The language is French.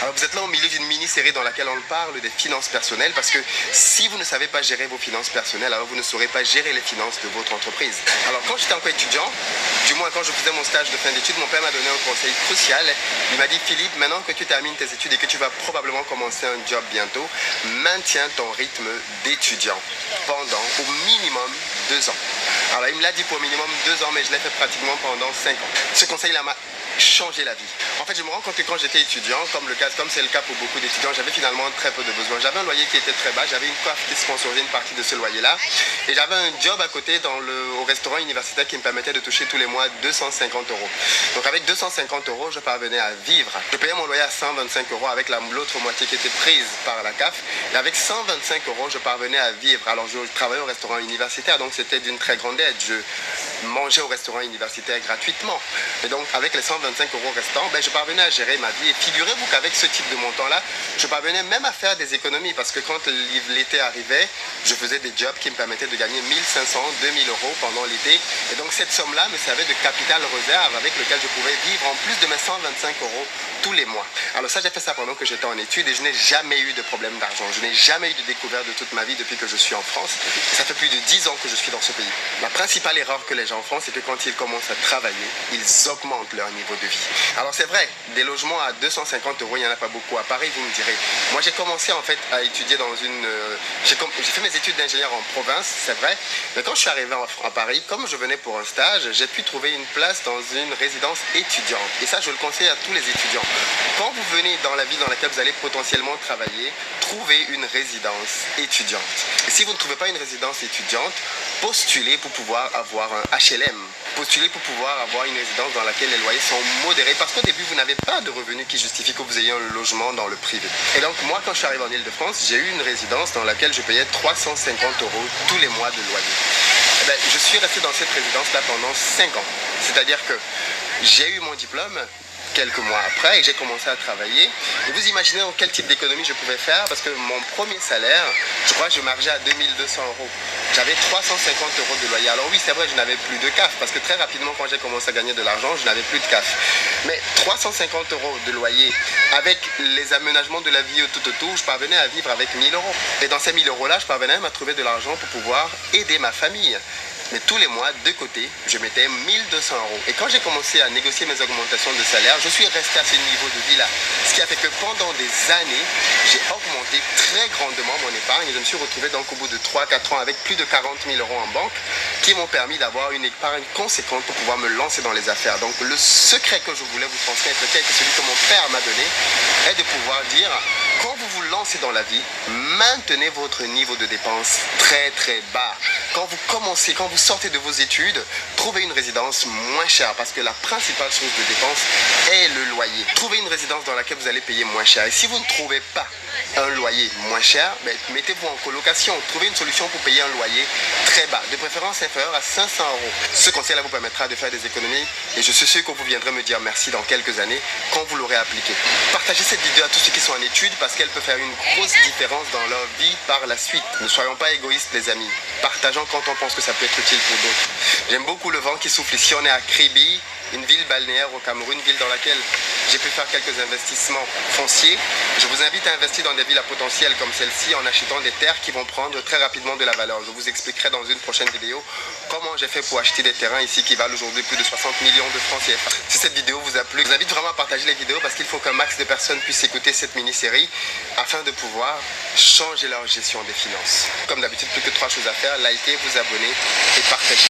Alors vous êtes là au milieu d'une mini-série dans laquelle on parle des finances personnelles parce que si vous ne savez pas gérer vos finances personnelles, alors vous ne saurez pas gérer les finances de votre entreprise. Alors quand j'étais encore étudiant, du moins quand je faisais mon stage de fin d'études, mon père m'a donné un conseil crucial. Il m'a dit: Philippe, maintenant que tu termines tes études et que tu vas probablement commencer un job bientôt, maintiens ton rythme d'étudiant pendant au minimum 2 ans. Alors il me l'a dit pour au minimum 2 ans, mais je l'ai fait pratiquement pendant 5 ans. Ce conseil-là m'a changé la vie. En fait, je me rends compte que quand j'étais étudiant, comme c'est le cas pour beaucoup d'étudiants, j'avais finalement très peu de besoins. J'avais un loyer qui était très bas, j'avais une coiffe qui sponsorisait une partie de ce loyer-là, et j'avais un job à côté au restaurant universitaire qui me permettait de toucher tous les mois 250 euros. Donc avec 250 euros, je parvenais à vivre. Je payais mon loyer à 125 euros avec l'autre moitié qui était prise par la CAF, et avec 125 euros, je parvenais à vivre. Alors je travaillais au restaurant universitaire, donc c'était d'une très grande aide. Je mangeais au restaurant universitaire gratuitement. Et donc avec les 125 euros restants, je parvenais à gérer ma vie. Et figurez-vous qu'avec ce type de montant-là, je parvenais même à faire des économies parce que quand l'été arrivait, je faisais des jobs qui me permettaient de gagner 1500, 2000 euros pendant l'été. Et donc cette somme-là me servait de capital réserve avec lequel je pouvais vivre en plus de mes 125 euros tous les mois. Alors ça, j'ai fait ça pendant que j'étais en études et je n'ai jamais eu de problème d'argent. Je n'ai jamais eu de découverte de toute ma vie depuis que je suis en France. Et ça fait plus de 10 ans que je suis dans ce pays. La principale erreur que les gens font, c'est que quand ils commencent à travailler, ils augmentent leur niveau de vie. Alors c'est vrai, des logements à 250 euros, il n'y en a pas beaucoup à Paris, vous me direz. Moi, j'ai commencé en fait à étudier dans une... j'ai fait mes études d'ingénieur en province, c'est vrai. Mais quand je suis arrivé à Paris, comme je venais pour un stage, j'ai pu trouver une place dans une résidence étudiante. Et ça, je le conseille à tous les étudiants. Quand vous venez dans la ville dans laquelle vous allez potentiellement travailler, trouvez une résidence étudiante. Et si vous ne trouvez pas une résidence étudiante, postulez pour pouvoir avoir un HLM. Postulez pour pouvoir avoir une résidence dans laquelle les loyers sont modérés parce qu'au début, vous n'avez pas de revenus qui justifient que vous ayez un logement dans le privé. Et donc, moi, quand je suis arrivé en Île-de-France, j'ai eu une résidence dans laquelle je payais 350 euros tous les mois de loyer. Je suis resté dans cette résidence-là pendant 5 ans. C'est-à-dire que j'ai eu mon diplôme quelques mois après et j'ai commencé à travailler. Et vous imaginez quel type d'économie je pouvais faire parce que mon premier salaire, je crois que je margeais à 2200 euros. J'avais 350 euros de loyer. Alors oui, c'est vrai, je n'avais plus de CAF parce que très rapidement, quand j'ai commencé à gagner de l'argent, je n'avais plus de CAF. Mais 350 euros de loyer avec les aménagements de la vie tout autour, je parvenais à vivre avec 1000 euros. Et dans ces 1000 euros-là, je parvenais même à trouver de l'argent pour pouvoir aider ma famille. Mais tous les mois, de côté, je mettais 1200 euros. Et quand j'ai commencé à négocier mes augmentations de salaire, je suis resté à ce niveau de vie-là. Ce qui a fait que pendant des années, j'ai augmenté très grandement mon épargne. Et je me suis retrouvé donc au bout de 3-4 ans avec plus de 40 000 euros en banque qui m'ont permis d'avoir une épargne conséquente pour pouvoir me lancer dans les affaires. Donc le secret que je voulais vous transmettre, qui est celui que mon père m'a donné, est de pouvoir dire: quand vous vous lancez dans la vie, maintenez votre niveau de dépenses très très bas. Quand vous sortez de vos études, trouvez une résidence moins chère parce que la principale source de dépenses est le loyer. Trouvez une résidence dans laquelle vous allez payer moins cher. Et si vous ne trouvez pas un loyer moins cher, mettez-vous en colocation. Trouvez une solution pour payer un loyer très bas, de préférence inférieur à 500 euros. Ce conseil-là vous permettra de faire des économies et je suis sûr que vous viendrez me dire merci dans quelques années quand vous l'aurez appliqué. Partagez cette vidéo à tous ceux qui sont en études parce qu'elle peut faire une grosse différence dans leur vie par la suite. Ne soyons pas égoïstes, les amis. Partageons quand on pense que ça peut être utile pour d'autres. J'aime beaucoup le vent qui souffle ici. On est à Kribi, une ville balnéaire au Cameroun, une ville dans laquelle j'ai pu faire quelques investissements fonciers. Je vous invite à investir dans des villes à potentiel comme celle-ci en achetant des terres qui vont prendre très rapidement de la valeur. Je vous expliquerai dans une prochaine vidéo comment j'ai fait pour acheter des terrains ici qui valent aujourd'hui plus de 60 millions de francs CFA. Si cette vidéo vous a plu, je vous invite vraiment à partager les vidéos parce qu'il faut qu'un max de personnes puissent écouter cette mini-série afin de pouvoir changer leur gestion des finances. Comme d'habitude, plus que 3 choses à faire: liker, vous abonner et partager.